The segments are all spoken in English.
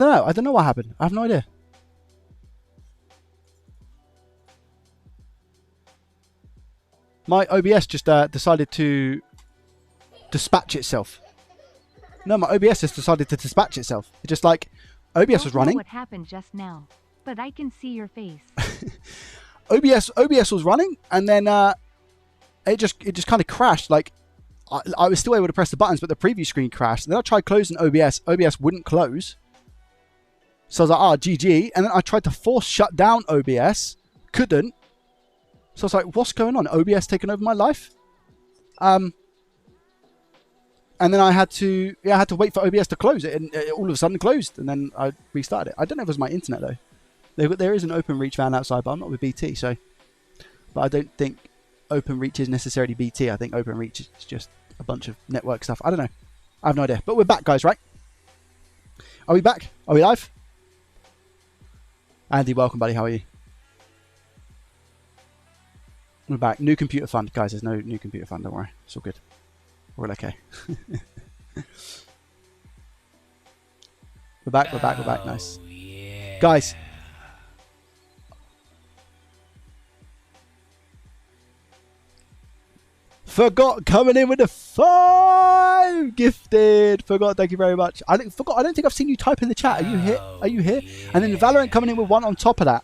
No, I don't know what happened. I have no idea. My OBS just decided to dispatch itself. No, my OBS just decided to dispatch itself. It just like OBS was running. What happened just now? But I can see your face. OBS was running, and then it just kind of crashed. Like I was still able to press the buttons, but the preview screen crashed. And then I tried closing OBS. OBS wouldn't close. So I was like, oh, GG. And then I tried to force shut down OBS. Couldn't. So I was like, what's going on? OBS taking over my life? And then I had to wait for OBS to close it, and it all of a sudden closed, and then I restarted it. I don't know if it was my internet though. There is an OpenReach van outside, but I'm not with BT, so. But I don't think OpenReach is necessarily BT. I think OpenReach is just a bunch of network stuff. I don't know. I have no idea. But we're back, guys, right? Are we back? Are we live? Andy, welcome, buddy. How are you? We're back. New computer fund, guys. There's no new computer fund. Don't worry. It's all good. We're all okay. We're back. We're back. We're back. Nice, yeah. Guys. Forgot coming in with the 5 gifted. Forgot, thank you very much. I don't think I've seen you type in the chat. Are you here? Are you here? Yeah. And then Valorant coming in with 1 on top of that.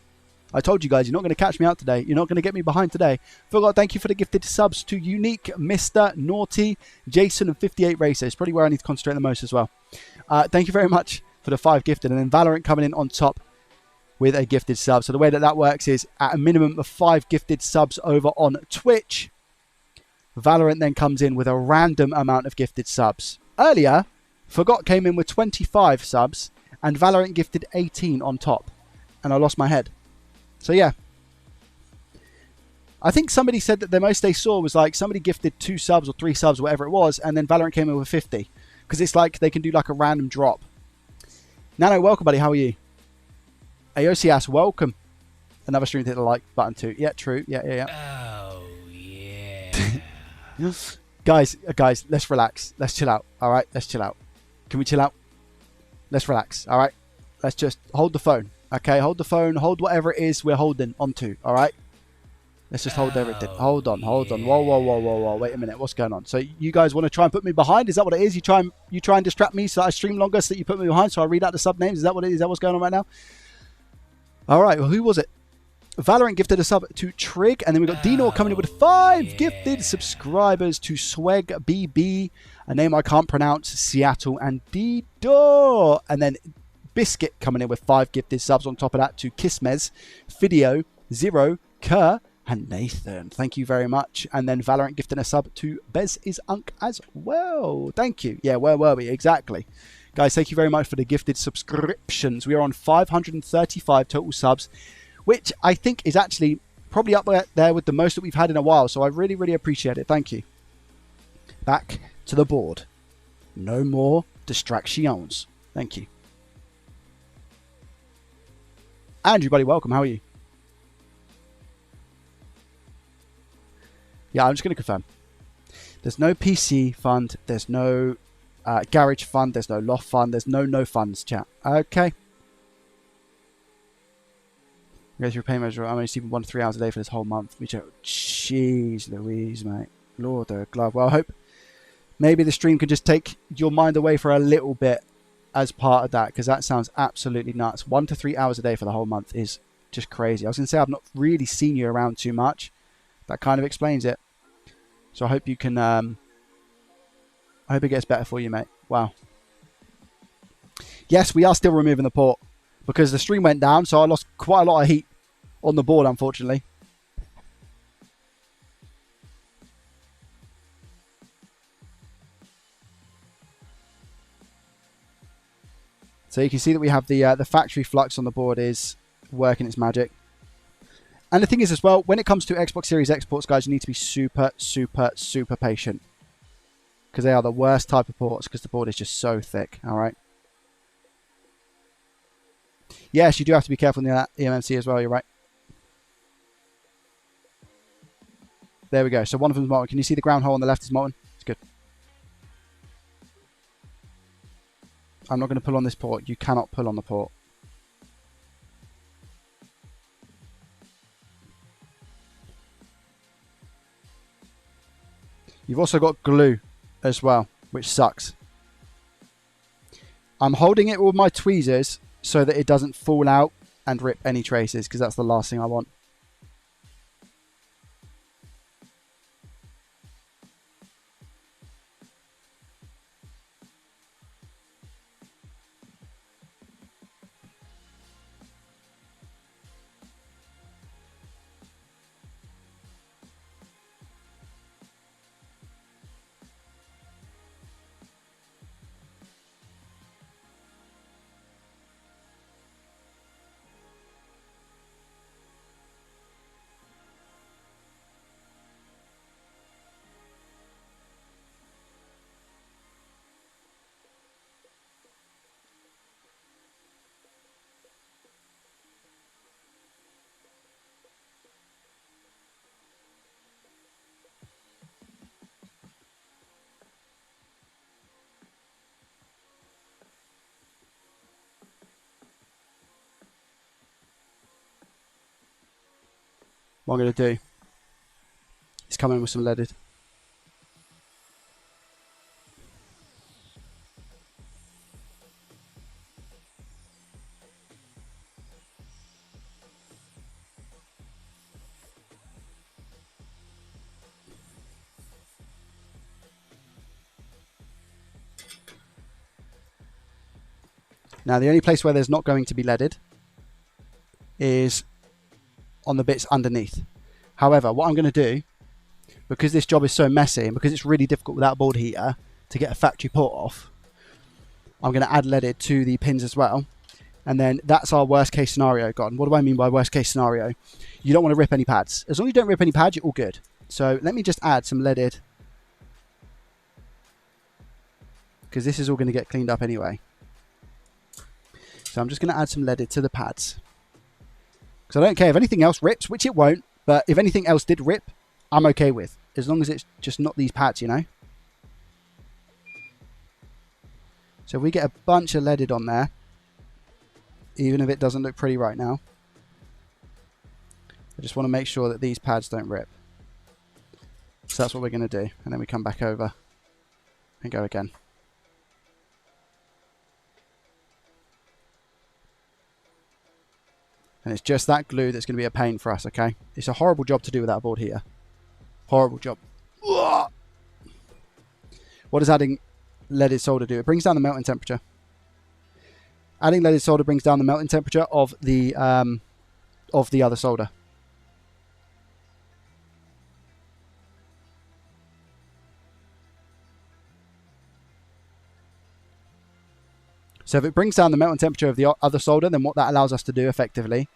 I told you guys, you're not going to catch me out today. You're not going to get me behind today. Forgot, thank you for the gifted subs to Unique, Mr. Naughty, Jason, and 58 Racer. It's probably where I need to concentrate the most as well. Thank you very much for the 5 gifted. And then Valorant coming in on top with a gifted sub. So the way that works is at a minimum of 5 gifted subs over on Twitch. Valorant then comes in with a random amount of gifted subs. Earlier, Forgot came in with 25 subs and Valorant gifted 18 on top. And I lost my head. So yeah. I think somebody said that the most they saw was like somebody gifted 2 subs or 3 subs or whatever it was, and then Valorant came in with 50. Because it's like they can do like a random drop. Nano, welcome, buddy. How are you? Aosias, welcome. Another stream to hit the like button too. Yeah, true. Yeah. Oh, yeah. Guys, let's relax. Let's chill out. All right, let's chill out. Can we chill out? Let's relax. All right, let's just hold the phone. Okay, hold the phone. Hold whatever it is we're holding onto. All right, let's just hold everything. Hold on. Whoa. Wait a minute. What's going on? So you guys want to try and put me behind? Is that what it is? You try and distract me so that I stream longer, so that you put me behind, so I read out the sub names. Is that what it is? Is that what's going on right now? All right. Well, who was it? Valorant gifted a sub to Trig, and then we've got Dino coming in with 5 gifted subscribers to Sweg BB, a name I can't pronounce, Seattle, and Dido. And then Biscuit coming in with 5 gifted subs on top of that to Kismez, Video, Zero, Kerr, and Nathan. Thank you very much. And then Valorant gifting a sub to Bez is Unk as well. Thank you. Yeah, where were we? Exactly. Guys, thank you very much for the gifted subscriptions. We are on 535 total subs, which I think is actually probably up there with the most that we've had in a while. So I really, really appreciate it. Thank you. Back to the board. No more distractions. Thank you. Andrew, buddy, welcome. How are you? Yeah, I'm just going to confirm. There's no PC fund. There's no garage fund. There's no loft fund. There's no funds, chat. Okay. Go through pay measure. I'm only sleeping 1 to 3 hours a day for this whole month. Jeez Louise, mate. Lord of glove. Well, I hope maybe the stream can just take your mind away for a little bit as part of that, because that sounds absolutely nuts. 1 to 3 hours a day for the whole month is just crazy. I was going to say I've not really seen you around too much. That kind of explains it. So I hope you can... I hope it gets better for you, mate. Wow. Yes, we are still removing the port, because the stream went down, so I lost quite a lot of heat on the board, unfortunately. So you can see that we have the factory flux on the board is working its magic. And the thing is as well, when it comes to Xbox Series X ports, guys, you need to be super, super, super patient, because they are the worst type of ports, because the board is just so thick, all right? Yes, you do have to be careful in the eMMC as well, you're right. There we go. So one of them is molten. Can you see the ground hole on the left is molten? It's good. I'm not going to pull on this port. You cannot pull on the port. You've also got glue as well, which sucks. I'm holding it with my tweezers so that it doesn't fall out and rip any traces, because that's the last thing I want. What I'm going to do is come in with some leaded. Now, the only place where there's not going to be leaded is on the bits underneath. However, what I'm going to do, because this job is so messy and because it's really difficult without a board heater to get a factory port off, I'm going to add leaded to the pins as well. And then that's our worst case scenario. God, what do I mean by worst case scenario? You don't want to rip any pads. As long as you don't rip any pads, you're all good. So let me just add some leaded, because this is all going to get cleaned up anyway. So I'm just going to add some leaded to the pads. Because I don't care if anything else rips, which it won't. But if anything else did rip, I'm okay with. As long as it's just not these pads, you know. So if we get a bunch of leaded on there, even if it doesn't look pretty right now, I just want to make sure that these pads don't rip. So that's what we're going to do. And then we come back over and go again. And it's just that glue that's going to be a pain for us, okay? It's a horrible job to do without a board heater. Horrible job. What does adding leaded solder do? It brings down the melting temperature. Adding leaded solder brings down the melting temperature of the other solder. So if it brings down the melting temperature of the other solder, then what that allows us to do effectively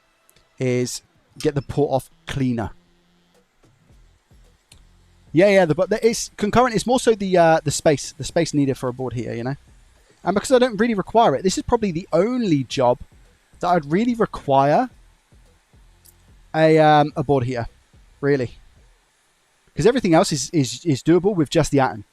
is get the port off cleaner. Yeah, but it's concurrent. It's more so the space needed for a board heater, you know. And because I don't really require it, this is probably the only job that I'd really require a board heater, really, because everything else is doable with just the atom.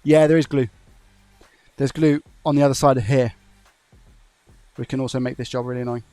Yeah, there is glue. There's glue on the other side of here. We can also make this job really annoying.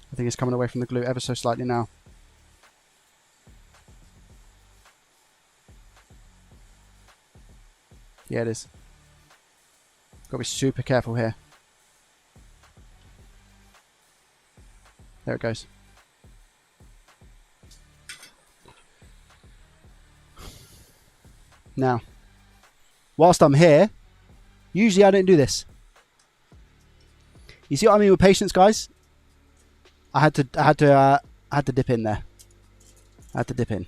I think it's coming away from the glue ever so slightly now. Yeah, it is. Got to be super careful here. There it goes. Now, whilst I'm here, usually I don't do this. You see what I mean with patience, guys? I had to dip in there. I had to dip in.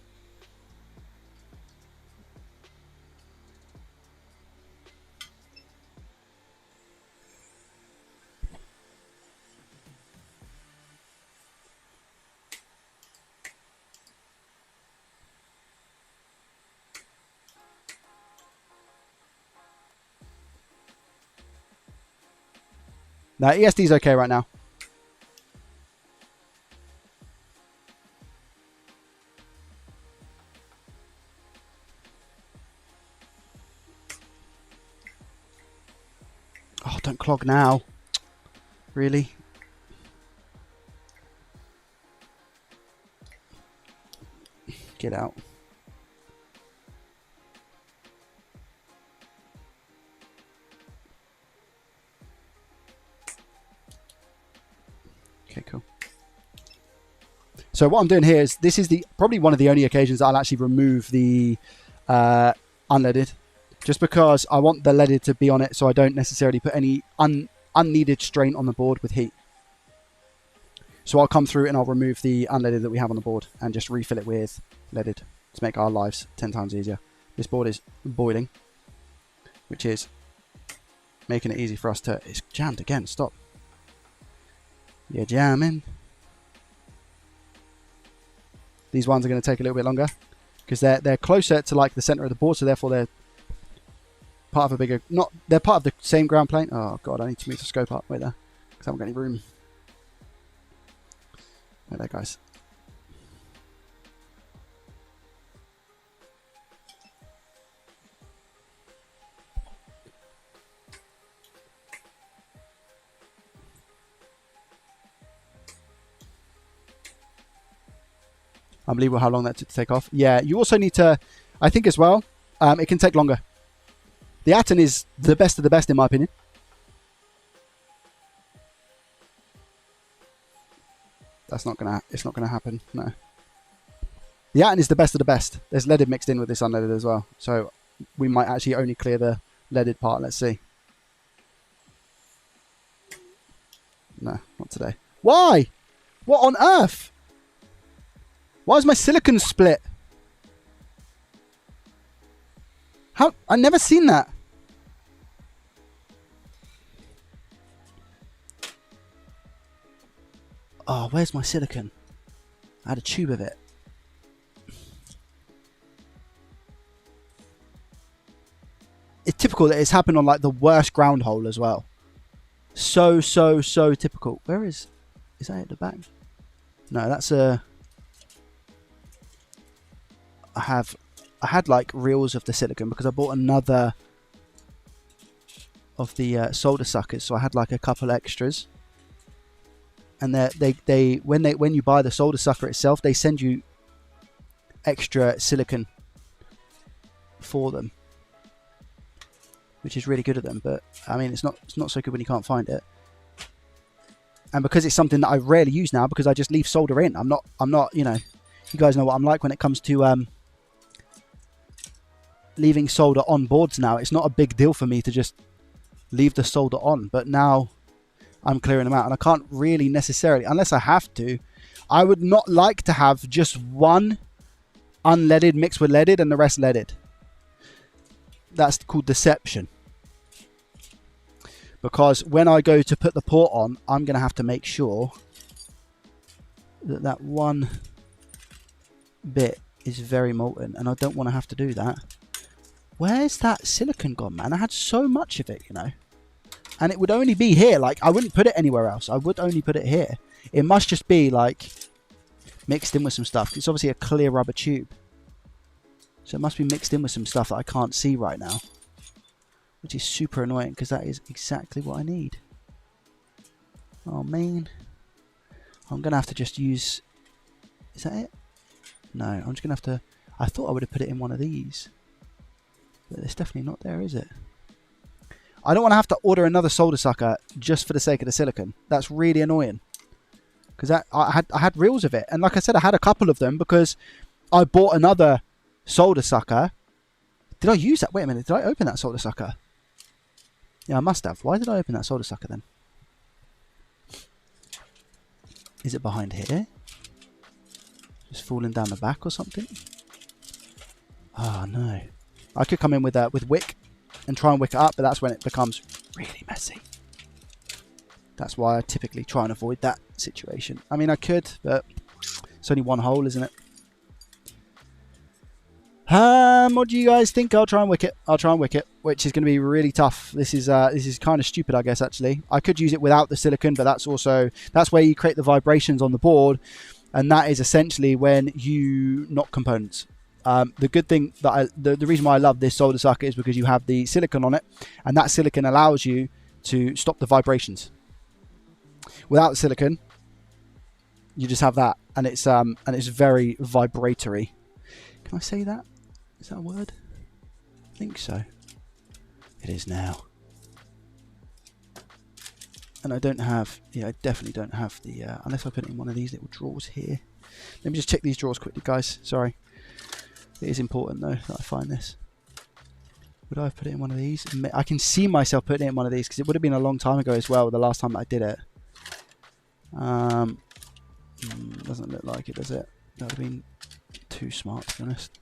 Now, ESD's okay right now. Oh, don't clog now. Really? Get out. Okay, cool. So what I'm doing here is, this is probably one of the only occasions I'll actually remove the unleaded, just because I want the leaded to be on it, so I don't necessarily put any unneeded strain on the board with heat. So I'll come through and I'll remove the unleaded that we have on the board and just refill it with leaded to make our lives 10 times easier. This board is boiling, which is making it easy for us to... It's jammed again, stop. You're jamming. These ones are going to take a little bit longer because they're closer to like the center of the board, so therefore they're part of a bigger... They're part of the same ground plane. Oh god, I need to move the scope up. Wait there, because I haven't got any room. Wait there, guys. Unbelievable how long that took to take off. Yeah, you also need to, I think as well, it can take longer. The Atten is the best of the best in my opinion. It's not gonna happen, no. The Atten is the best of the best. There's leaded mixed in with this unleaded as well. So we might actually only clear the leaded part, let's see. No, not today. Why? What on earth? Why is my silicon split? How? I've never seen that. Oh, where's my silicon? I had a tube of it. It's typical that it's happened on like the worst ground hole as well. So typical. Where is that at the back? No, that's a... I had like reels of the silicon because I bought another of the solder suckers, so I had like a couple extras. And when you buy the solder sucker itself, they send you extra silicon for them, which is really good of them. But I mean, it's not so good when you can't find it. And because it's something that I rarely use now, because I just leave solder in. I'm not, you know, you guys know what I'm like when it comes to leaving solder on boards now. It's not a big deal for me to just leave the solder on, but now I'm clearing them out, and I can't really necessarily, unless I have to. I would not like to have just one unleaded mixed with leaded and the rest leaded. That's called deception. because when I go to put the port on, I'm going to have to make sure that that one bit is very molten, and I don't want to have to do that. Where's that silicon gone, man? I had so much of it, you know. And it would only be here. Like, I wouldn't put it anywhere else. I would only put it here. It must just be, like, mixed in with some stuff. It's obviously a clear rubber tube. So it must be mixed in with some stuff that I can't see right now. Which is super annoying, because that is exactly what I need. Oh, man. I'm going to have to just use... Is that it? No, I'm just going to have to... I thought I would have put it in one of these. But it's definitely not there, is it? I don't want to have to order another solder sucker just for the sake of the silicon. That's really annoying. Because I had reels of it. And like I said, I had a couple of them because I bought another solder sucker. Did I use that? Wait a minute. Did I open that solder sucker? Yeah, I must have. Why did I open that solder sucker then? Is it behind here? Just falling down the back or something? Oh, no. I could come in with wick and try and wick it up, but that's when it becomes really messy. That's why I typically try and avoid that situation. I mean, I could, but it's only one hole, isn't it? What do you guys think? I'll try and wick it. I'll try and wick it, which is going to be really tough. This is kind of stupid, I guess, actually. I could use it without the silicon, but that's where you create the vibrations on the board, and that is essentially when you knock components. The good thing that the reason why I love this solder socket is because you have the silicon on it, and that silicon allows you to stop the vibrations. Without the silicon, you just have that, and it's very vibratory. Can I say that? Is that a word? I think so. It is now. And I don't have, yeah, I definitely don't have the, unless I put it in one of these little drawers here. Let me just check these drawers quickly, guys. Sorry. It is important, though, that I find this. Would I have put it in one of these? I can see myself putting it in one of these, because it would have been a long time ago as well, the last time that I did it. Doesn't look like it, does it? That would have been too smart, to be honest.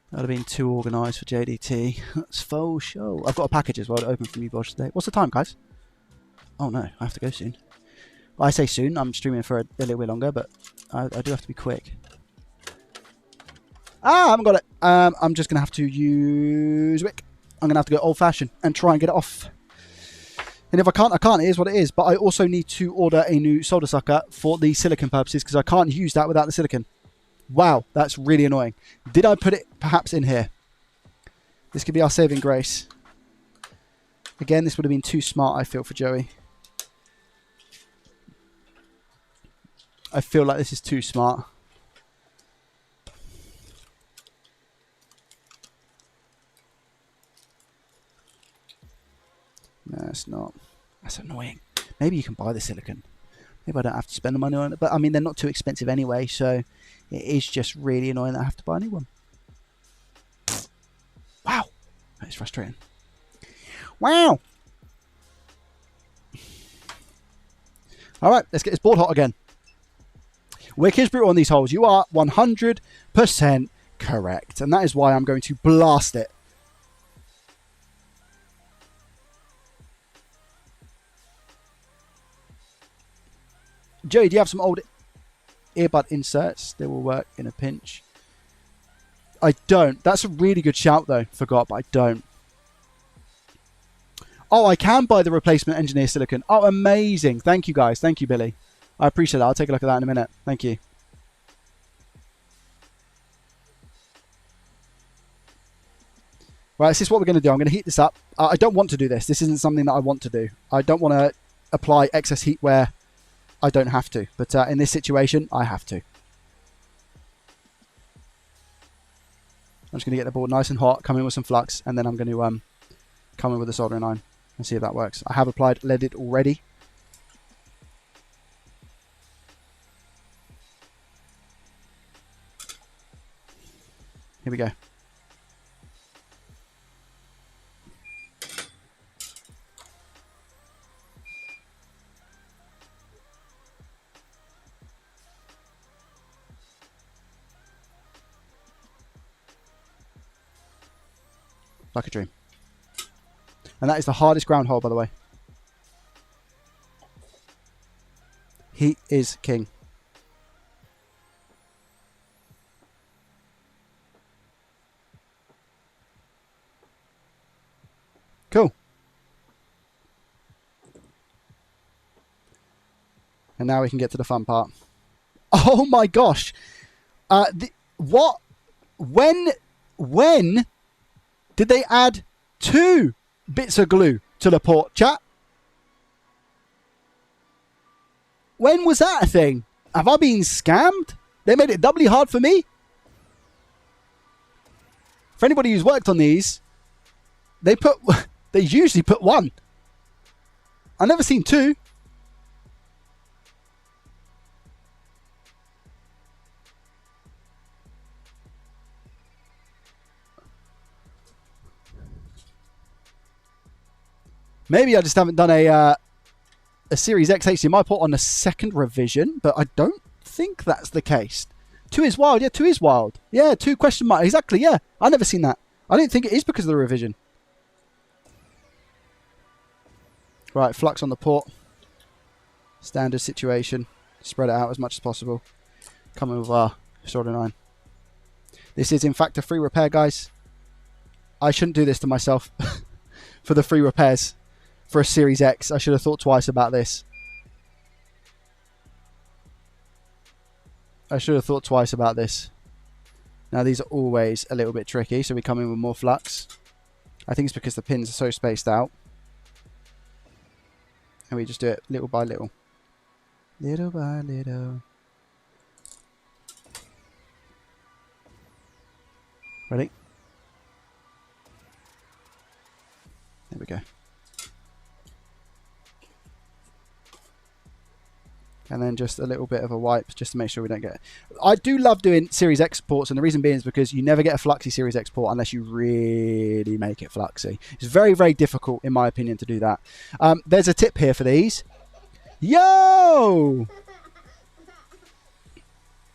That would have been too organised for JDT. That's faux show. I've got a package as well to open from you boys today. What's the time, guys? Oh no, I have to go soon. Well, I say soon. I'm streaming for a little bit longer, but I do have to be quick. Ah, I haven't got it. I'm just going to have to use wick. I'm going to have to go old-fashioned and try and get it off. And if I can't, I can't. It is what it is. But I also need to order a new solder sucker for the silicon purposes, because I can't use that without the silicon. Wow, that's really annoying. Did I put it perhaps in here? This could be our saving grace. Again, this would have been too smart, I feel, for Joey. I feel like this is too smart. No, it's not. That's annoying. Maybe you can buy the silicon. Maybe I don't have to spend the money on it. But I mean, they're not too expensive anyway, so it is just really annoying that I have to buy a new one. Wow. That is frustrating. Wow. Alright, let's get this board hot again. Wick is brutal on these holes. You are 100% correct. And that is why I'm going to blast it. Joey, do you have some old earbud inserts? They will work in a pinch. I don't. That's a really good shout, though. Forgot, but I don't. Oh, I can buy the replacement engineer silicon. Oh, amazing. Thank you, guys. Thank you, Billy. I appreciate that. I'll take a look at that in a minute. Thank you. Right, this is what we're going to do. I'm going to heat this up. I don't want to do this. This isn't something that I want to do. I don't want to apply excess heat where I don't have to, but in this situation, I have to. I'm just going to get the board nice and hot, come in with some flux, and then I'm going to come in with a soldering iron and see if that works. I have applied leaded already. Here we go. Like a dream. And that is the hardest groundhole, by the way. He is king. Cool. And now we can get to the fun part. Oh my gosh. What? When did they add 2 bits of glue to the port, chat? When was that a thing? Have I been scammed? They made it doubly hard for me? For anybody who's worked on these, they usually put 1. I've never seen 2. Maybe I just haven't done a Series X HDMI port on the 2nd revision, but I don't think that's the case. 2 is wild. Yeah, 2 is wild. Yeah, 2 question mark. Exactly, yeah. I've never seen that. I don't think it is because of the revision. Right, flux on the port. Standard situation. Spread it out as much as possible. Coming with our solder 9. This is, in fact, a free repair, guys. I shouldn't do this to myself for the free repairs. For a Series X, I should have thought twice about this. I should have thought twice about this. Now, these are always a little bit tricky, so we come in with more flux. I think it's because the pins are so spaced out. And we just do it little by little. Little by little. Ready? There we go. And then just a little bit of a wipe just to make sure we don't get it. I do love doing Series X ports, and the reason being is because you never get a fluxy Series X port unless you really make it fluxy. It's very, very difficult, in my opinion, to do that. There's a tip here for these. Yo!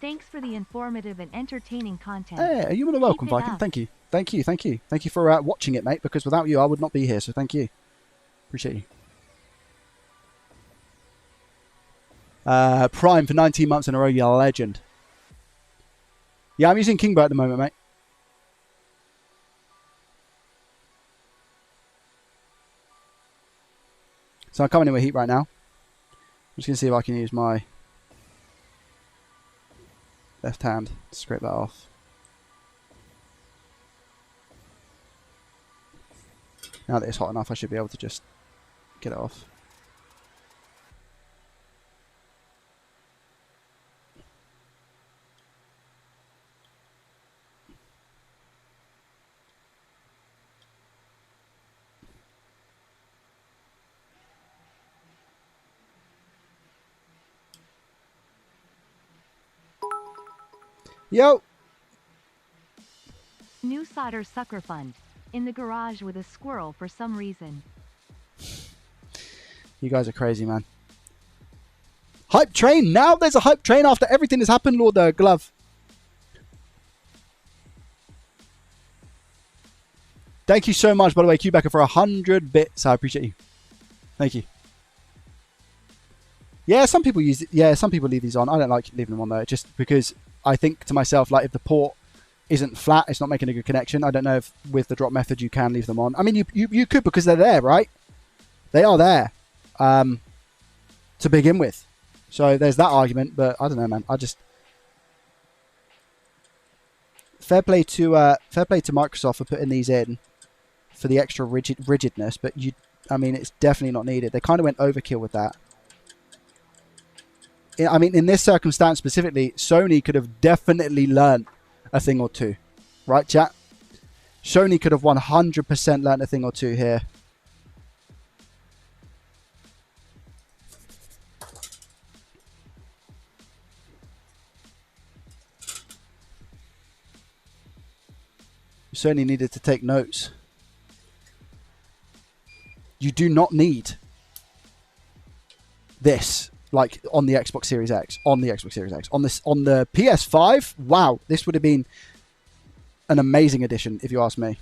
Thanks for the informative and entertaining content. Hey, you're more than welcome, Viking. Thank you. Thank you, thank you. Thank you for watching it, mate, because without you, I would not be here, so thank you. Appreciate you. Prime for 19 months in a row, you're a legend. Yeah, I'm using Kingbird at the moment, mate. So I'm coming in with heat right now. I'm just going to see if I can use my left hand to scrape that off. Now that it's hot enough, I should be able to just get it off. Yo! New solder sucker fund. In the garage with a squirrel for some reason. You guys are crazy, man. Hype train! Now there's a hype train after everything that's happened, Lord Glove. Thank you so much, by the way, Q-Backer, for 100 bits. I appreciate you. Thank you. Yeah, some people use it. Yeah, some people leave these on. I don't like leaving them on, though, just because I think to myself, like, if the port isn't flat, it's not making a good connection. I don't know if with the drop method you can leave them on. I mean, you could, because they're there, right? They are there to begin with. So there's that argument, but I don't know, man. I just... Fair play to Microsoft for putting these in for the extra rigidness, but I mean, it's definitely not needed. They kind of went overkill with that. I mean, in this circumstance specifically, Sony could have definitely learned a thing or two. Right, chat? Sony could have 100% learned a thing or two here. Sony needed to take notes. You do not need this. Like on the Xbox Series X, on the PS5, wow, this would have been an amazing addition if you ask me.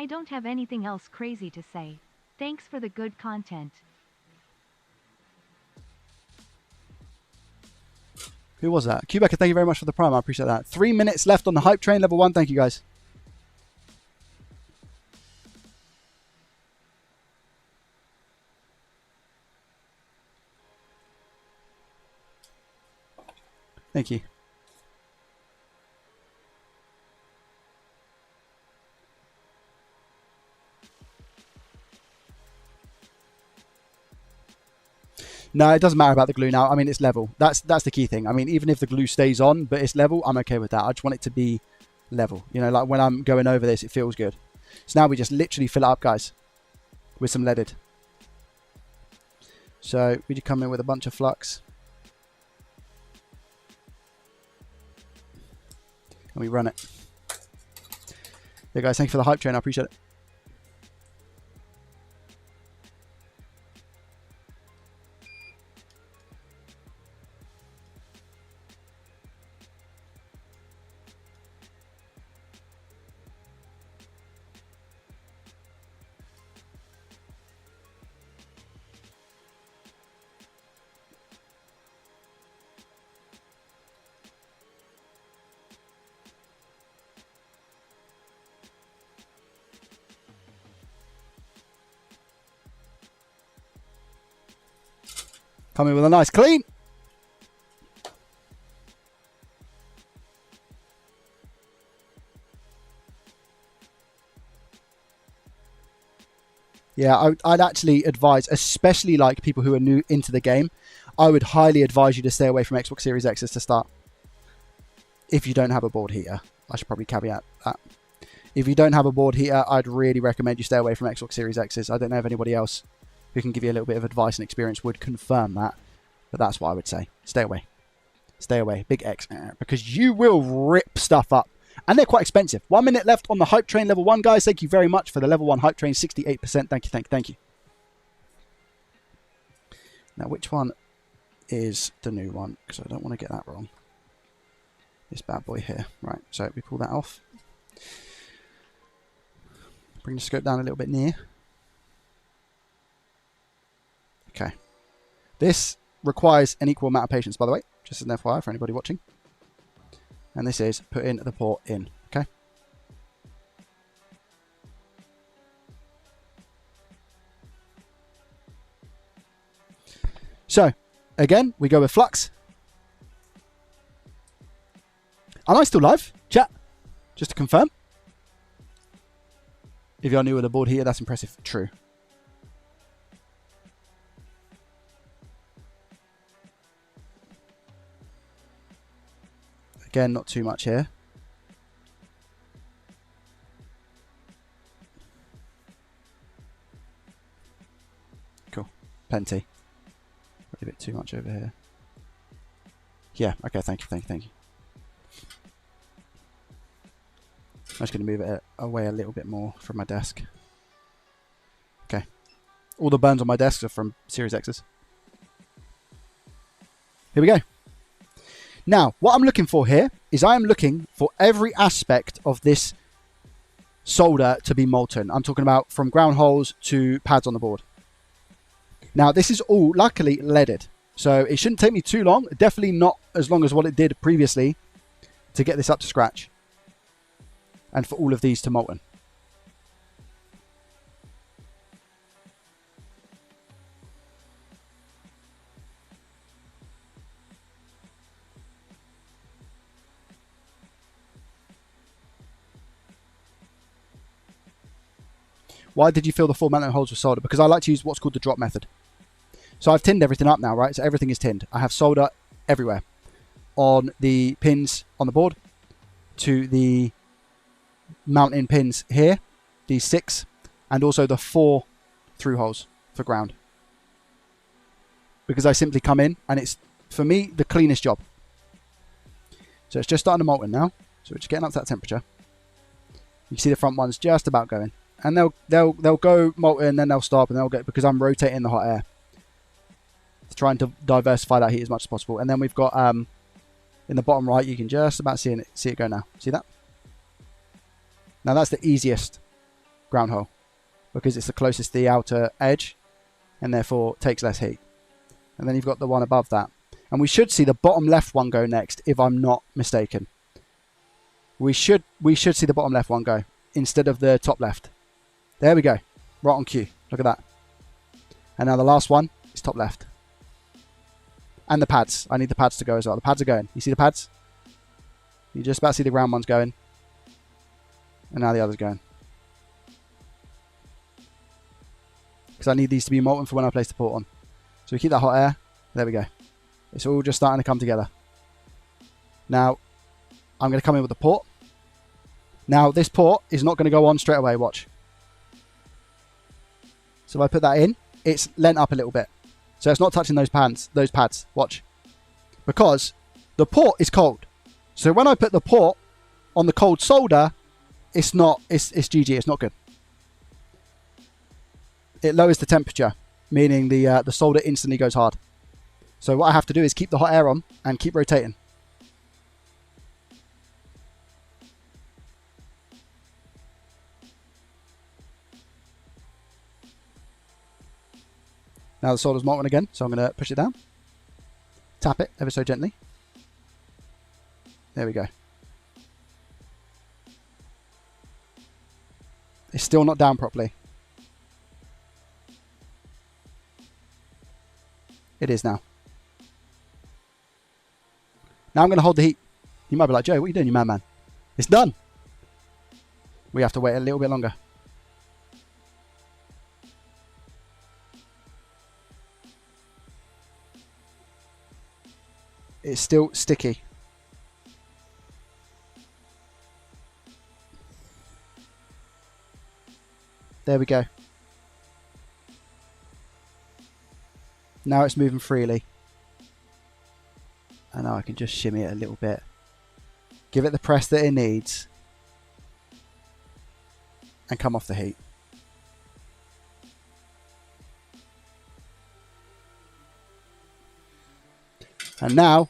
I don't have anything else crazy to say. Thanks for the good content. Who was that? Quebecer, thank you very much for the prime. I appreciate that. 3 minutes left on the hype train, level 1. Thank you, guys. Thank you. No, it doesn't matter about the glue now. I mean, it's level. That's the key thing. I mean, even if the glue stays on, but it's level, I'm okay with that. I just want it to be level. You know, like when I'm going over this, it feels good. So now we just literally fill it up, guys, with some leaded. So we just come in with a bunch of flux. And we run it. Yeah, guys, thank you for the hype train. I appreciate it. Come in with a nice clean. Yeah, I'd actually advise, especially like people who are new into the game, I would highly advise you to stay away from Xbox Series X's to start. If you don't have a board heater. I should probably caveat that. If you don't have a board heater, I'd really recommend you stay away from Xbox Series X's. I don't know if anybody else who can give you a little bit of advice and experience would confirm that. But that's what I would say. Stay away. Stay away. Big X. Because you will rip stuff up. And they're quite expensive. 1 minute left on the hype train level 1, guys. Thank you very much for the level 1 hype train. 68%. Thank you, thank you. Now, which one is the new one? Because I don't want to get that wrong. This bad boy here. Right, so we pull that off. Bring the scope down a little bit near. Okay. This requires an equal amount of patience, by the way. Just as an FYI for anybody watching. And this is putting the port in. Okay. So, again, we go with flux. Am I still live? Chat. Just to confirm. If you're new with the board here, that's impressive. True. Again, not too much here. Cool. Plenty. A bit too much over here. Yeah, okay, thank you. I'm just going to move it away a little bit more from my desk. Okay. All the burns on my desk are from Series X's. Here we go. Now, what I'm looking for here is I am looking for every aspect of this solder to be molten. I'm talking about from ground holes to pads on the board. Now, this is all luckily leaded, so it shouldn't take me too long. Definitely not as long as what it did previously to get this up to scratch and for all of these to molten. Why did you fill the 4 melting holes with solder? Because I like to use what's called the drop method. So I've tinned everything up now, right? So everything is tinned. I have solder everywhere. On the pins on the board, to the mounting pins here, these 6, and also the 4 through holes for ground. Because I simply come in, and it's, for me, the cleanest job. So it's just starting to molten now. So we're just getting up to that temperature. You can see the front one's just about going. And they'll go molten, then they'll stop, and they'll go, because I'm rotating the hot air, trying to diversify that heat as much as possible. And then we've got in the bottom right, you can just about see it go now. See that? Now that's the easiest ground hole because it's the closest to the outer edge and therefore takes less heat. And then you've got the one above that. And we should see the bottom left one go next, if I'm not mistaken. We should see the bottom left one go instead of the top left. There we go. Right on cue. Look at that. And now the last one is top left. And the pads. I need the pads to go as well. The pads are going. You see the pads? You just about see the ground ones going. And now the other's going. Because I need these to be molten for when I place the port on. So we keep that hot air. There we go. It's all just starting to come together. Now, I'm going to come in with the port. Now, this port is not going to go on straight away. Watch. So if I put that in, it's lent up a little bit. So it's not touching those pads. Watch. Because the port is cold. So when I put the port on the cold solder, it's GG. It's not good. It lowers the temperature, meaning the solder instantly goes hard. So what I have to do is keep the hot air on and keep rotating. Now the solder's molten again, so I'm going to push it down. Tap it ever so gently. There we go. It's still not down properly. It is now. Now I'm going to hold the heat. You might be like, Joe, what are you doing, you madman? It's done. We have to wait a little bit longer. It's still sticky. There we go. Now it's moving freely. And now I can just shimmy it a little bit. Give it the press that it needs. And come off the heat. And now,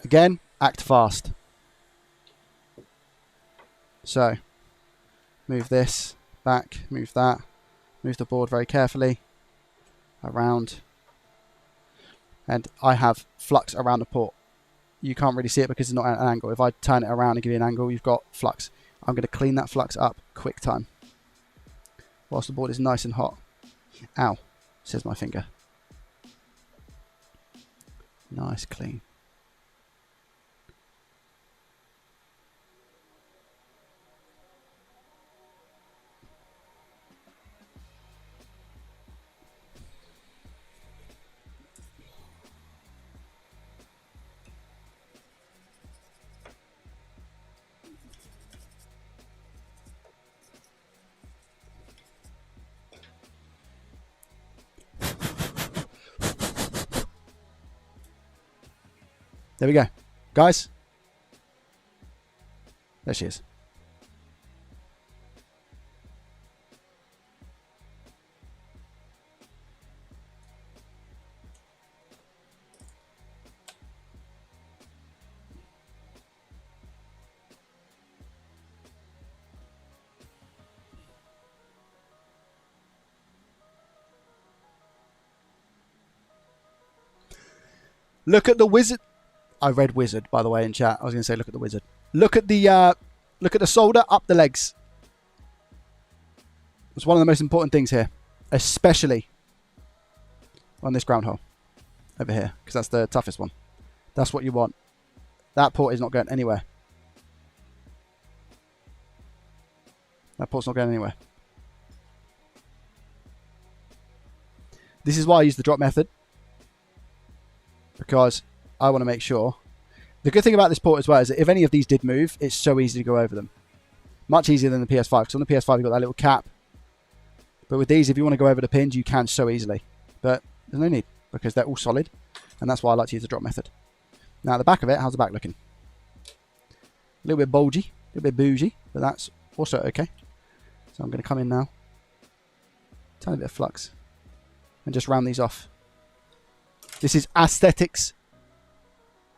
again, act fast. So, move this back, move that. Move the board very carefully. Around. And I have flux around the port. You can't really see it because it's not at an angle. If I turn it around and give you an angle, you've got flux. I'm going to clean that flux up quick time. Whilst the board is nice and hot. Ow, says my finger. Nice clean. There we go. Guys. There she is. Look at the wizard. I read wizard, by the way, in chat. I was going to say, look at the wizard. Look at the solder up the legs. It's one of the most important things here, especially on this ground hole over here, because that's the toughest one. That's what you want. That port is not going anywhere. That port's not going anywhere. This is why I use the drop method, because I want to make sure. The good thing about this port as well is that if any of these did move, it's so easy to go over them. Much easier than the PS5, because on the PS5 you've got that little cap. But with these, if you want to go over the pins, you can so easily. But there's no need, because they're all solid. And that's why I like to use the drop method. Now, at the back of it, how's the back looking? A little bit bulgy, a little bit bougie, but that's also okay. So I'm going to come in now. Tiny bit of flux. And just round these off. This is aesthetics.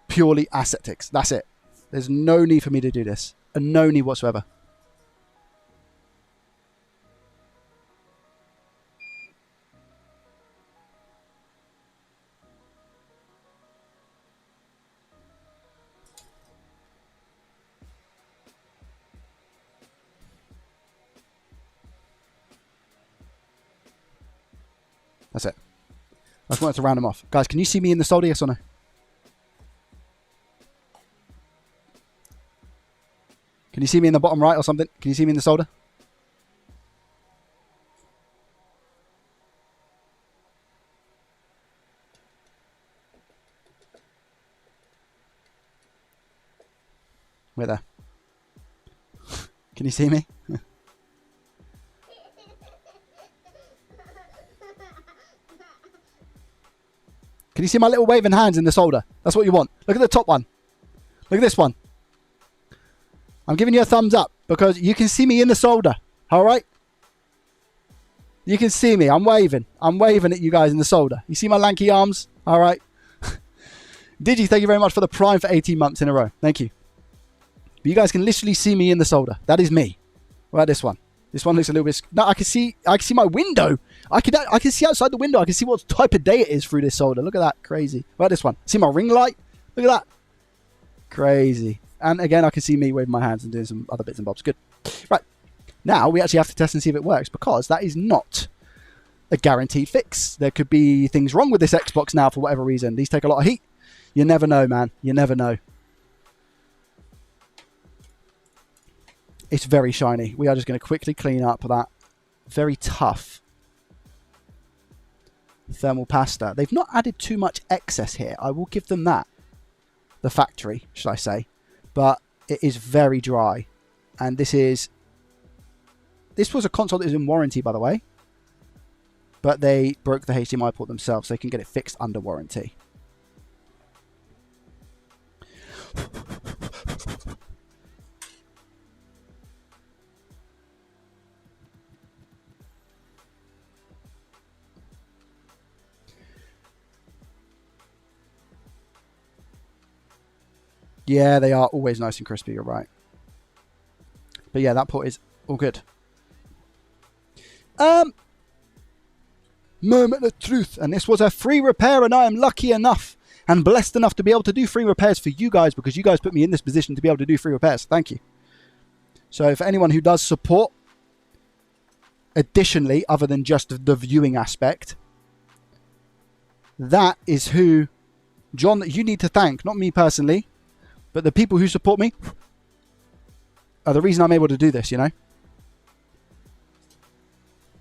Purely aesthetics. That's it. There's no need for me to do this. And no need whatsoever. That's it. I just wanted to round them off. Guys, can you see me in the solder, yes or no? Can you see me in the bottom right or something? Can you see me in the solder? We're there. Can you see me? Can you see my little waving hands in the solder? That's what you want. Look at the top one. Look at this one. I'm giving you a thumbs up because you can see me in the solder. All right? You can see me. I'm waving. I'm waving at you guys in the solder. You see my lanky arms? All right? Digi, thank you very much for the Prime for 18 months in a row. Thank you. But you guys can literally see me in the solder. That is me. What about this one? This one looks a little bit... No, I can see my window. I can see outside the window. I can see what type of day it is through this solder. Look at that. Crazy. What about this one? See my ring light? Look at that. Crazy. And again, I can see me waving my hands and doing some other bits and bobs. Good. Right. Now, we actually have to test and see if it works because that is not a guaranteed fix. There could be things wrong with this Xbox now for whatever reason. These take a lot of heat. You never know, man. You never know. It's very shiny. We are just going to quickly clean up that very tough thermal pasta. They've not added too much excess here. I will give them that. The factory, should I say. But it is very dry. And this was a console that was in warranty, by the way. But they broke the HDMI port themselves, so they can get it fixed under warranty. Yeah, they are always nice and crispy, you're right. But yeah, that port is all good. Moment of truth. And this was a free repair, and I am lucky enough and blessed enough to be able to do free repairs for you guys because you guys put me in this position to be able to do free repairs. Thank you. So for anyone who does support, additionally, other than just the viewing aspect, that is who, John, you need to thank. Not me personally. But the people who support me are the reason I'm able to do this, you know?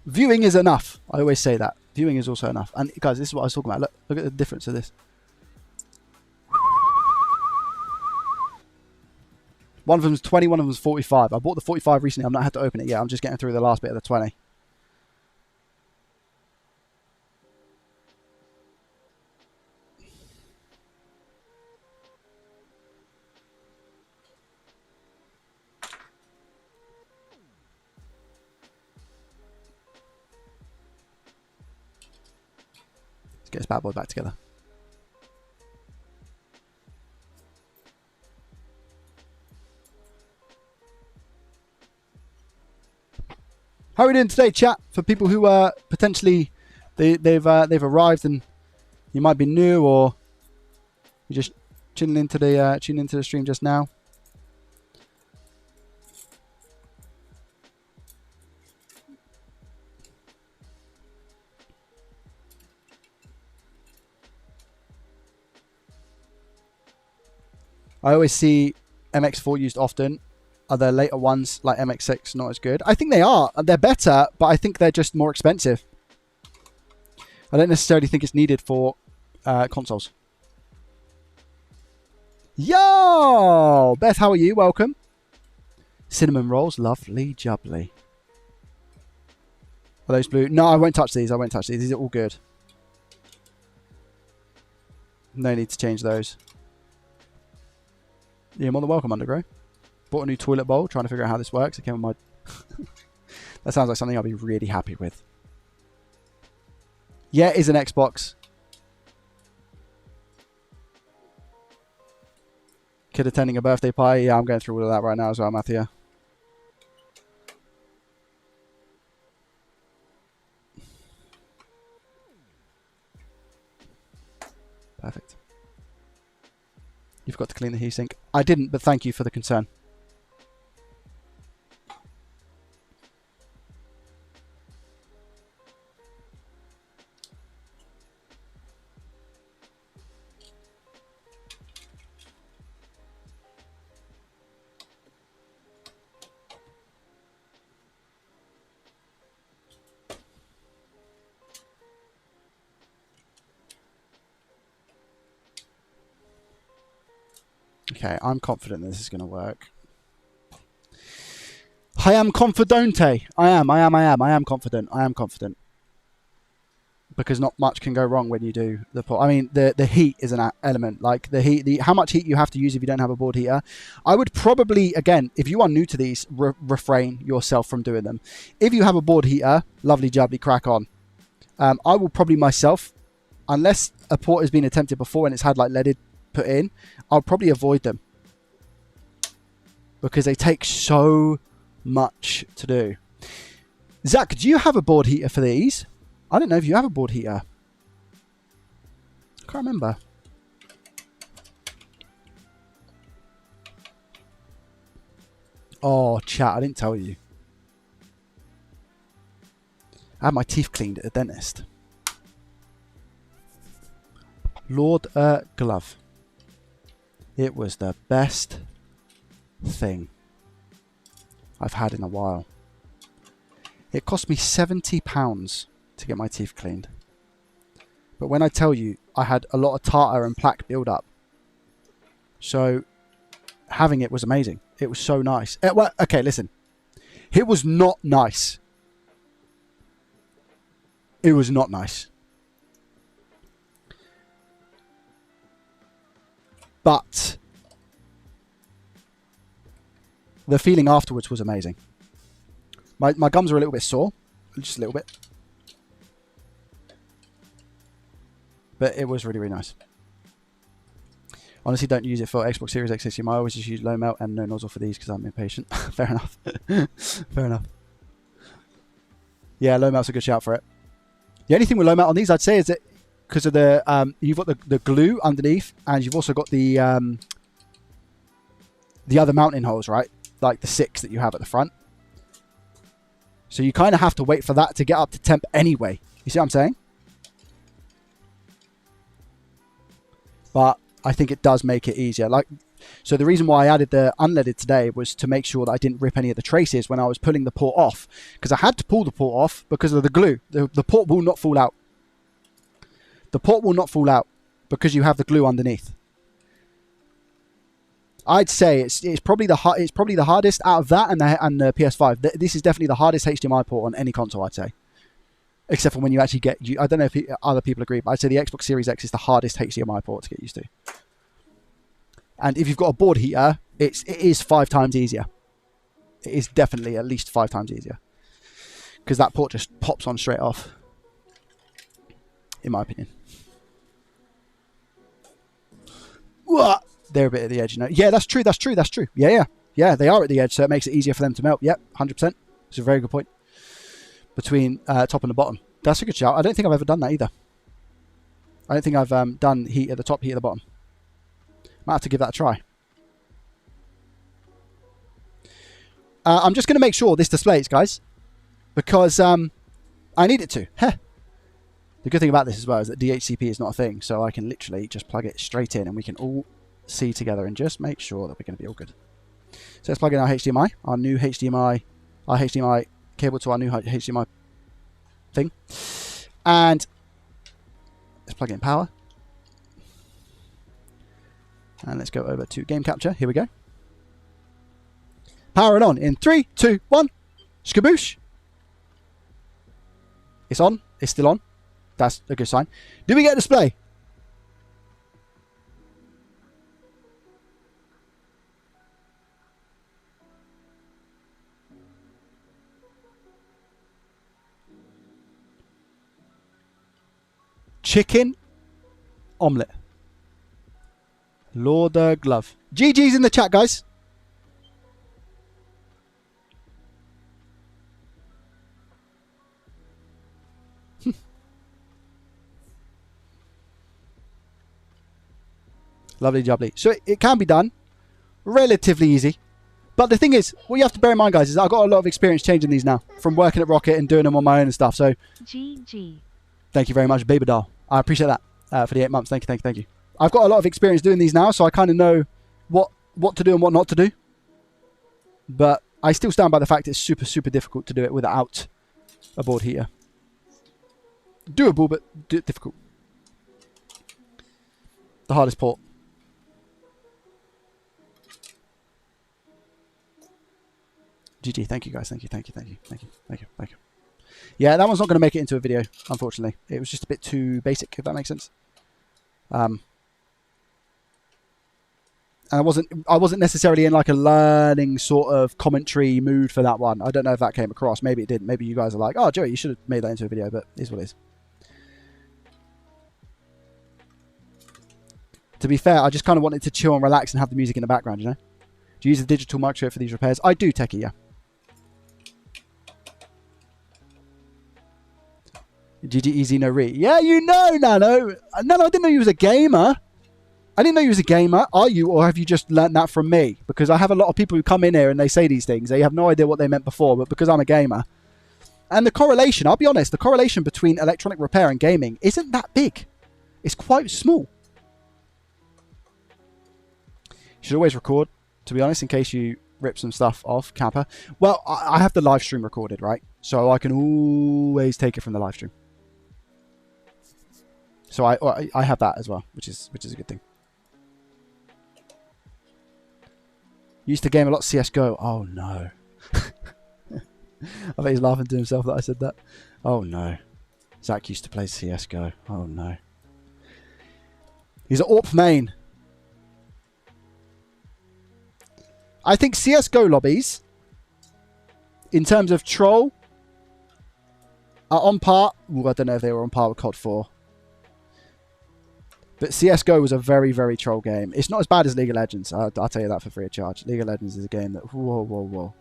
Viewing is enough. I always say that. Viewing is also enough. And guys, this is what I was talking about. Look at the difference of this. One of them's 20, one of them's 45. I bought the 45 recently. I've not had to open it yet. I'm just getting through the last bit of the 20. Get this bad boy back together. How are we doing today, chat? For people who potentially they've arrived and you might be new or you're just tuning into the stream just now. I always see MX4 used often. Are there later ones like MX6 not as good? I think they are. They're better, but I think they're just more expensive. I don't necessarily think it's needed for consoles. Yo! Beth, how are you? Welcome. Cinnamon rolls. Lovely jubbly. Are those blue? No, I won't touch these. I won't touch these. These are all good. No need to change those. Yeah, more than welcome, Undergrow. Bought a new toilet bowl, trying to figure out how this works. It came with my... That sounds like something I'll be really happy with. Yeah, it is an Xbox. Kid attending a birthday party. Yeah, I'm going through all of that right now as well, Matthew. Perfect. You forgot to clean the heatsink. I didn't, but thank you for the concern. Okay, I'm confident this is going to work. I am confidente. I am confident. Because not much can go wrong when you do the port. I mean, the heat is an element. Like the heat, how much heat you have to use if you don't have a board heater. I would probably, again, if you are new to these, refrain yourself from doing them. If you have a board heater, lovely jubbly, crack on. I will probably myself, unless a port has been attempted before and it's had like leaded put in, I'll probably avoid them. Because they take so much to do. Zach, do you have a board heater for these? I don't know if you have a board heater. I can't remember. Oh, chat, I didn't tell you. I had my teeth cleaned at a dentist. Lord glove. It was the best thing I've had in a while. It cost me £70 to get my teeth cleaned. But when I tell you, I had a lot of tartar and plaque build up. So having it was amazing. It was so nice. Well, okay, listen. It was not nice. It was not nice. But the feeling afterwards was amazing. My gums were a little bit sore. Just a little bit. But it was really, really nice. Honestly, don't use it for Xbox Series X HDMI. I always just use low melt and no nozzle for these because I'm impatient. Fair enough. Fair enough. Yeah, low melt's a good shout for it. The only thing with low melt on these, I'd say, is that because of the you've got the glue underneath, and you've also got the other mounting holes, right? Like the 6 that you have at the front. So you kind of have to wait for that to get up to temp anyway. You see what I'm saying? But I think it does make it easier. So the reason why I added the unleaded today was to make sure that I didn't rip any of the traces when I was pulling the port off. Because I had to pull the port off because of the glue. The port will not fall out. The port will not fall out because you have the glue underneath. I'd say it's probably the hardest out of that and the PS5. This is definitely the hardest HDMI port on any console, I'd say. Except for when you actually get... I don't know if other people agree, but I'd say the Xbox Series X is the hardest HDMI port to get used to. And if you've got a board heater, it is 5 times easier. It is definitely at least 5 times easier. Because that port just pops on straight off. In my opinion. What? They're a bit at the edge, you know. Yeah, that's true. Yeah, they are at the edge, so it makes it easier for them to melt. Yep, 100%. It's a very good point. Between top and the bottom. That's a good shout. I don't think I've ever done that either. I don't think I've done heat at the top, heat at the bottom. Might have to give that a try. I'm just going to make sure this displays, guys. Because I need it to. Heh. The good thing about this as well is that DHCP is not a thing. So I can literally just plug it straight in and we can all see together and just make sure that we're going to be all good. So let's plug in our HDMI. Our new HDMI. Our HDMI cable to our new HDMI thing. And let's plug in power. And let's go over to game capture. Here we go. Power it on in 3, 2, 1. Skaboosh. It's on. It's still on. That's a good sign. Do we get a display? Chicken omelette. Lord glove. GG's in the chat, guys. Lovely jubbly. So it can be done. Relatively easy. But the thing is, what you have to bear in mind, guys, is I've got a lot of experience changing these now. From working at Rocket and doing them on my own and stuff. So GG. Thank you very much, Baby Doll. I appreciate that for the 8 months. Thank you. I've got a lot of experience doing these now, so I kind of know what to do and what not to do. But I still stand by the fact it's super, super difficult to do it without a board heater. Doable, but difficult. The hardest port. GG. Thank you, guys. Thank you. Thank you. Thank you. Thank you. Thank you. Thank you. Yeah, that one's not going to make it into a video, unfortunately. It was just a bit too basic, if that makes sense. And I wasn't necessarily in like a learning sort of commentary mood for that one. I don't know if that came across. Maybe it didn't. Maybe you guys are like, oh, Joey, you should have made that into a video, but it is what it is. To be fair, I just kind of wanted to chill and relax and have the music in the background, you know? Do you use the digital micro for these repairs? I do, Techie, yeah. GG easy no re. Yeah, you know, Nano. Nano, I didn't know you was a gamer. I didn't know you was a gamer. Are you, or have you just learnt that from me? Because I have a lot of people who come in here and they say these things. They have no idea what they meant before, but because I'm a gamer. And the correlation, I'll be honest, the correlation between electronic repair and gaming isn't that big. It's quite small. You should always record, to be honest, in case you rip some stuff off, Kappa. Well, I have the live stream recorded, right? So I can always take it from the live stream. So I have that as well, which is a good thing. Used to game a lot CSGO. Oh no. I bet he's laughing to himself that I said that. Oh no. Zach used to play CSGO. Oh no. He's at AWP main. I think CSGO lobbies, in terms of troll, are on par. Ooh, I don't know if they were on par with COD 4. But CSGO was a very, very troll game. It's not as bad as League of Legends. I'll tell you that for free of charge. League of Legends is a game that... Whoa, whoa, whoa.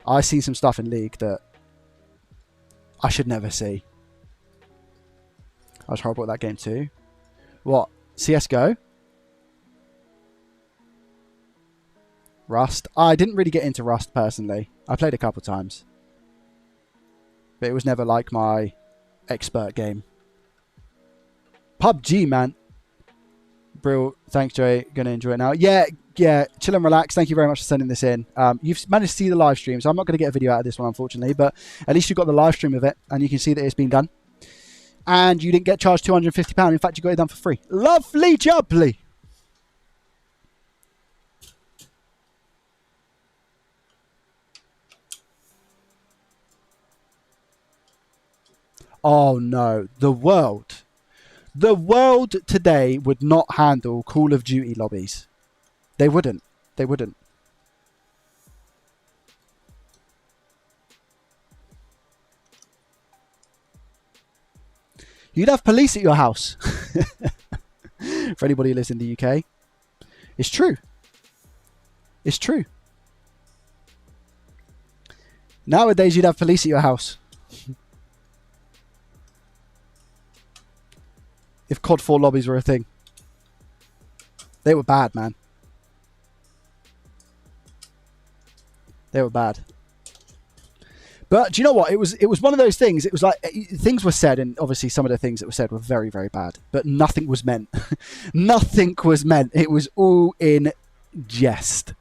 I've seen some stuff in League that I should never see. I was horrible at that game too. What? CSGO? Rust? I didn't really get into Rust personally. I played a couple times. But it was never like my expert game. PUBG, man. Brill, thanks, Joey. Gonna enjoy it now. Yeah, chill and relax. Thank you very much for sending this in. You've managed to see the live stream, so I'm not going to get a video out of this one, unfortunately, but at least you got the live stream of it, and you can see that it's been done. And you didn't get charged £250. In fact, you got it done for free. Lovely jubbly. Oh no, the world today would not handle Call of Duty lobbies. They wouldn't. They wouldn't. You'd have police at your house. For anybody who lives in the UK. It's true. It's true. Nowadays, you'd have police at your house. If COD 4 lobbies were a thing. They were bad, man. They were bad. But do you know what? It was one of those things. It was like things were said, and obviously some of the things that were said were very, very bad. But nothing was meant. Nothing was meant. It was all in jest.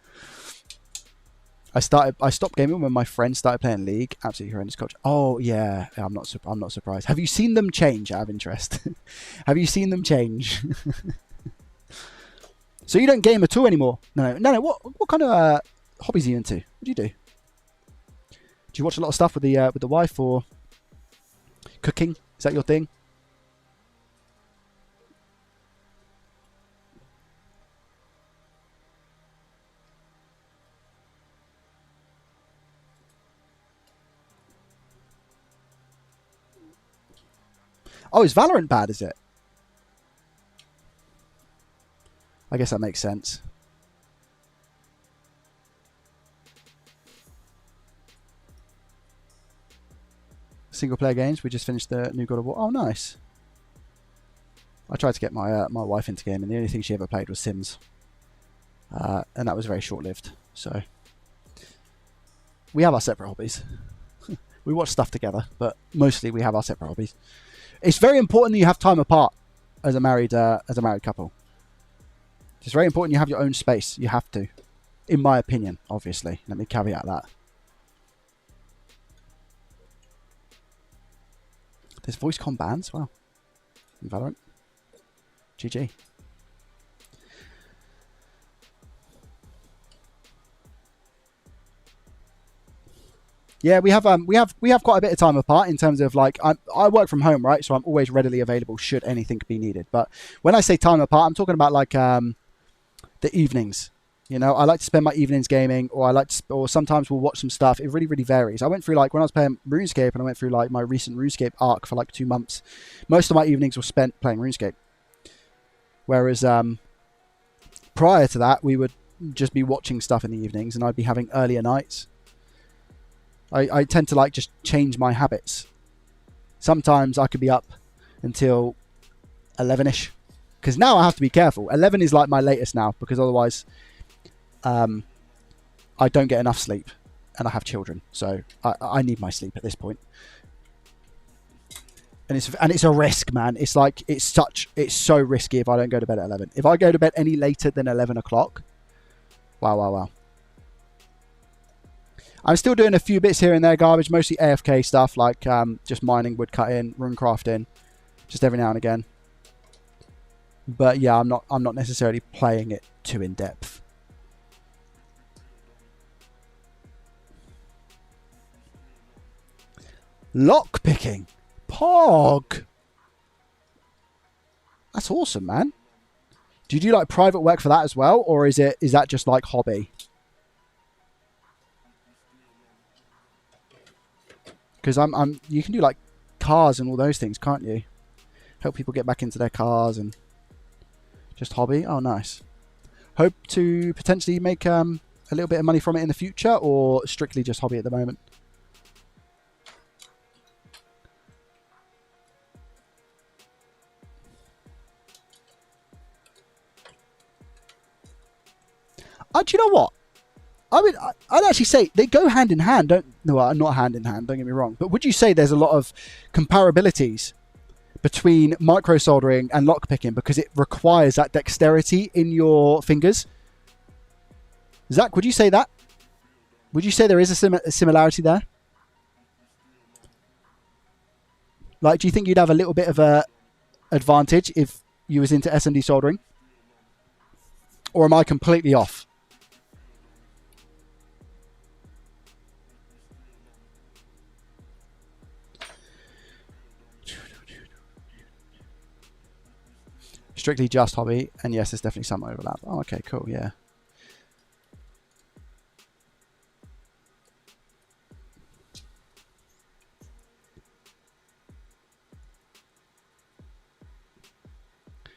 I stopped gaming when my friends started playing League. Absolutely horrendous culture. Oh yeah, I'm not surprised. Have you seen them change? Out of interest, have you seen them change? So you don't game at all anymore? No. What kind of hobbies are you into? What do you do? Do you watch a lot of stuff with the wife, or cooking? Is that your thing? Oh, is Valorant bad, is it? I guess that makes sense. Single player games. We just finished the new God of War. Oh, nice. I tried to get my my wife into gaming. The only thing she ever played was Sims. And that was very short-lived. So we have our separate hobbies. We watch stuff together, but mostly we have our separate hobbies. It's very important that you have time apart as a married couple. It's very important you have your own space. You have to, in my opinion. Obviously, let me caveat that. There's voice com bans. Wow. In Valorant. GG. Yeah, we have quite a bit of time apart in terms of like I work from home, right? So I'm always readily available should anything be needed. But when I say time apart, I'm talking about like the evenings. You know, I like to spend my evenings gaming, or sometimes we'll watch some stuff. It really, really varies. I went through like when I was playing RuneScape, and I went through like my recent RuneScape arc for like 2 months. Most of my evenings were spent playing RuneScape. Whereas prior to that, we would just be watching stuff in the evenings, and I'd be having earlier nights. I tend to like just change my habits. Sometimes I could be up until 11ish, because now I have to be careful. 11 is like my latest now, because otherwise I don't get enough sleep, and I have children, so I need my sleep at this point. And it's a risk, man. It's like it's so risky if I don't go to bed at 11. If I go to bed any later than 11 o'clock, wow. I'm still doing a few bits here and there, garbage, mostly AFK stuff, like just mining, wood cutting, rune crafting, just every now and again. But yeah, I'm not necessarily playing it too in depth. Lock picking, Pog. That's awesome, man. Do you do like private work for that as well, or is that just like hobby? Because you can do like cars and all those things, can't you? Help people get back into their cars and just hobby. Oh, nice. Hope to potentially make a little bit of money from it in the future, or strictly just hobby at the moment. Do you know what? I'd actually say they go hand in hand. Not hand in hand, don't get me wrong. But would you say there's a lot of comparabilities between micro soldering and lockpicking, because it requires that dexterity in your fingers? Zach, would you say that? Would you say there is a similarity there? Like, do you think you'd have a little bit of a advantage if you was into SMD soldering? Or am I completely off? Strictly just hobby, and yes, there's definitely some overlap. Oh, okay, cool, yeah.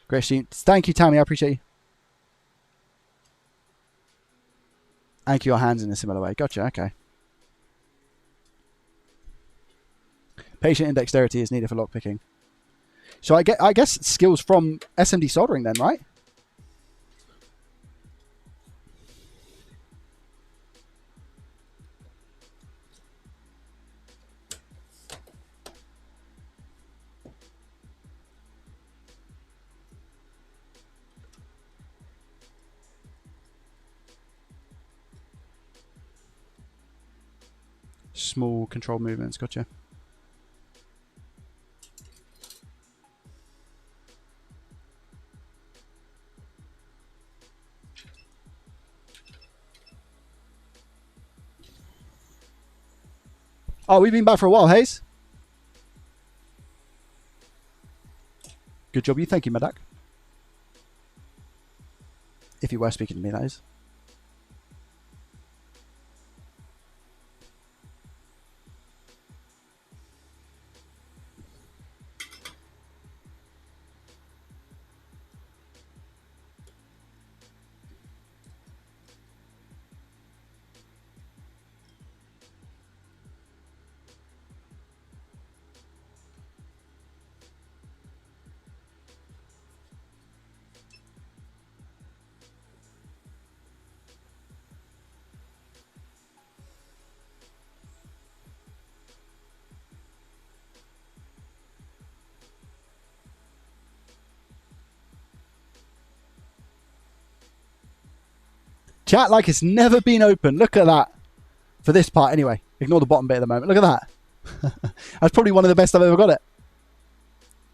Great stream. Thank you, Tammy. I appreciate you. Anchor your hands in a similar way. Gotcha, okay. Patience and dexterity is needed for lockpicking. So I guess skills from SMD soldering then, right? Small control movements, gotcha. Oh, we've been back for a while, Hayes. Good job, you. Thank you, Madak. If you were speaking to me, that is. Chat like it's never been open. Look at that. For this part, anyway. Ignore the bottom bit at the moment. Look at that. That's probably one of the best I've ever got it.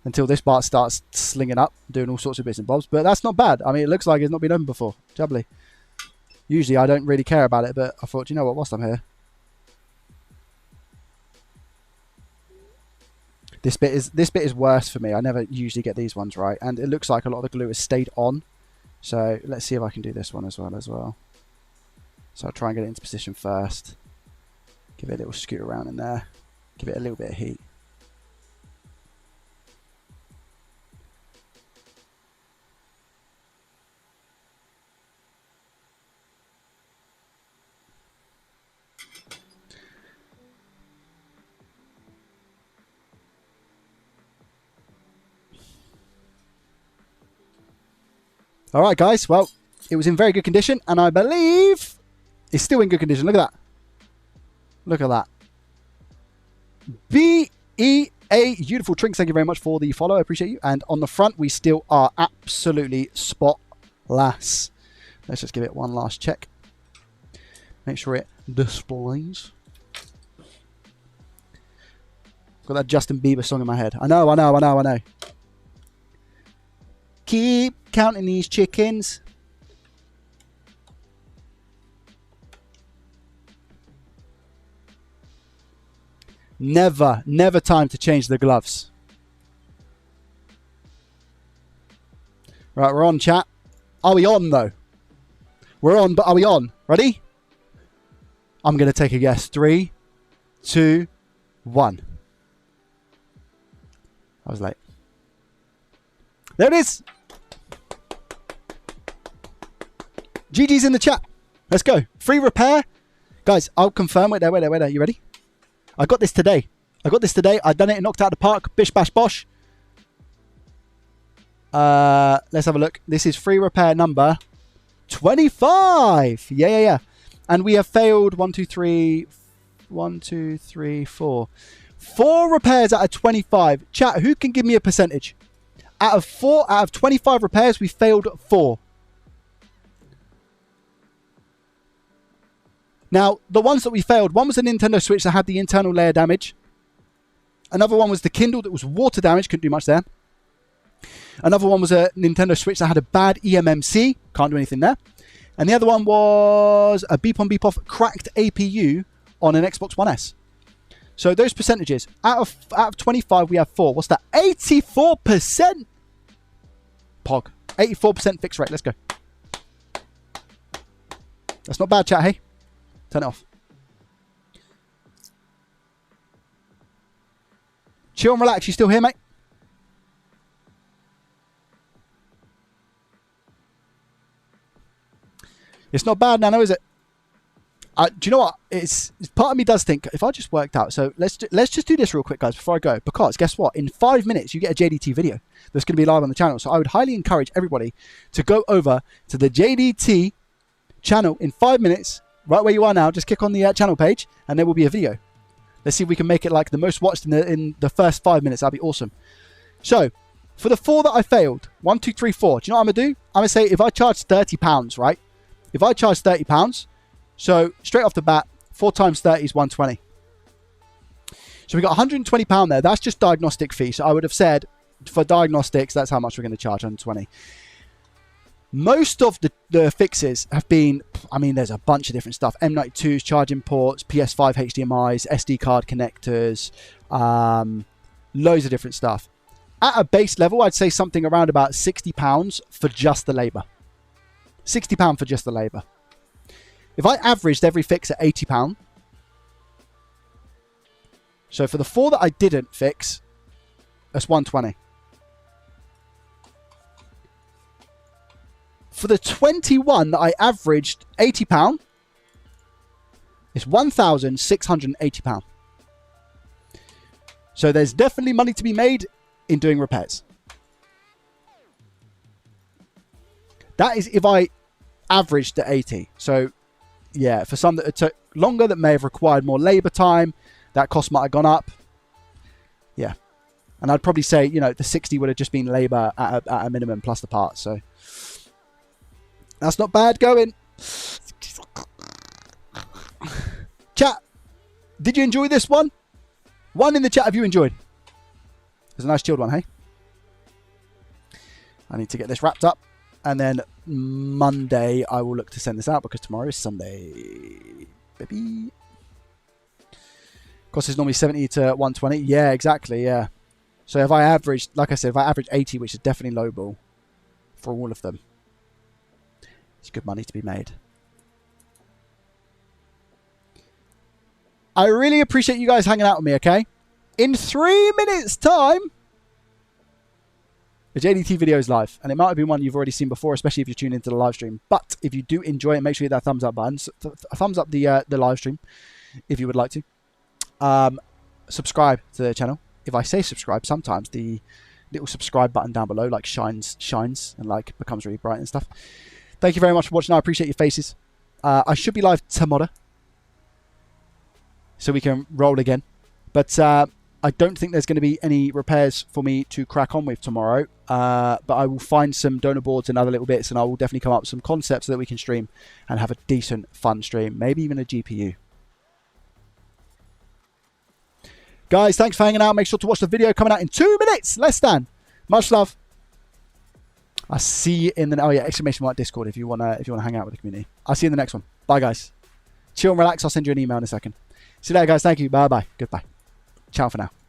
Until this part starts slinging up, doing all sorts of bits and bobs. But that's not bad. I mean, it looks like it's not been open before. Jubbly. Usually I don't really care about it, but I thought, you know what, whilst I'm here. This bit is worse for me. I never usually get these ones right, and it looks like a lot of the glue has stayed on. So let's see if I can do this one as well. So I'll try and get it into position first. Give it a little scoot around in there. Give it a little bit of heat. All right, guys. Well, it was in very good condition, and I believe it's still in good condition. Look at that. Look at that. BEA, beautiful Trinks. Thank you very much for the follow. I appreciate you. And on the front, we still are absolutely spotless. Let's just give it one last check. Make sure it displays. Got that Justin Bieber song in my head. I know. Keep counting these chickens. Never time to change the gloves. Right, we're on, chat. Are we on, though? We're on, but are we on? Ready? I'm going to take a guess. 3, 2, 1. I was late. There it is. GG's in the chat. Let's go. FreeRepair. Guys, I'll confirm. Wait there. You ready? I got this today. I've done it. It knocked out the park. Bish, bash, bosh. Let's have a look. This is FreeRepair number 25. Yeah. And we have failed 1, 2, 3, 4. 4 repairs out of 25. Chat, who can give me a percentage? Out of 25 repairs, we failed 4. Now, the ones that we failed, one was a Nintendo Switch that had the internal layer damage. Another one was the Kindle that was water damage, couldn't do much there. Another one was a Nintendo Switch that had a bad eMMC, can't do anything there. And the other one was a beep on beep off cracked APU on an Xbox One S. So those percentages, out of 25 we have 4. What's that? 84%! Pog. 84% fix rate, let's go. That's not bad, chat, hey? Turn it off. Chill and relax. You still here, mate? It's not bad, Nano, is it? Do you know what? It's part of me does think if I just worked out. So let's just do this real quick, guys, before I go. Because guess what? In 5 minutes, you get a JDT video that's going to be live on the channel. So I would highly encourage everybody to go over to the JDT channel in 5 minutes. Right where you are now, just click on the channel page and there will be a video. Let's see if we can make it like the most watched in the first 5 minutes. That'd be awesome. So, for the 4 that I failed, 1, 2, 3, 4, do you know what I'm going to do? I'm going to say if I charge £30, right? If I charge £30, so straight off the bat, 4 times 30 is 120. So we got £120 there. That's just diagnostic fee. So I would have said for diagnostics, that's how much we're going to charge, 120. Most of the fixes have been, I mean, there's a bunch of different stuff. M92s, charging ports, PS5 HDMIs, SD card connectors, loads of different stuff. At a base level, I'd say something around about £60 for just the labour. £60 for just the labour. If I averaged every fix at £80, so for the 4 that I didn't fix, that's 120. For the 21 that I averaged £80, it's £1,680. So there's definitely money to be made in doing repairs. That is if I averaged at 80. So yeah, for some that it took longer, that may have required more labour time, that cost might have gone up. Yeah. And I'd probably say, you know, the 60 would have just been labour at a minimum plus the parts. So that's not bad going. Chat, did you enjoy this one? One in the chat if you enjoyed. There's a nice chilled one, hey? I need to get this wrapped up. And then Monday, I will look to send this out because tomorrow is Sunday. Baby. Cost is normally 70 to 120. Yeah, exactly, yeah. So if I average, like I said, if I average 80, which is definitely lowball for all of them, it's good money to be made. I really appreciate you guys hanging out with me, okay? In 3 minutes' time, the JDT video is live, and it might have been one you've already seen before, especially if you're tuned into the live stream. But if you do enjoy it, make sure you hit that thumbs up button. Thumbs up the live stream if you would like to. Subscribe to the channel. If I say subscribe, sometimes the little subscribe button down below like shines and like becomes really bright and stuff. Thank you very much for watching. I appreciate your faces. I should be live tomorrow, so we can roll again. But I don't think there's going to be any repairs for me to crack on with tomorrow. But I will find some donor boards and other little bits, and I will definitely come up with some concepts so that we can stream and have a decent, fun stream. Maybe even a GPU. Guys, thanks for hanging out. Make sure to watch the video coming out in 2 minutes. Less than. Much love. I'll see you in the... Oh, yeah, exclamation mark Discord if you want to hang out with the community. I'll see you in the next one. Bye, guys. Chill and relax. I'll send you an email in a second. See you later, guys. Thank you. Bye-bye. Goodbye. Ciao for now.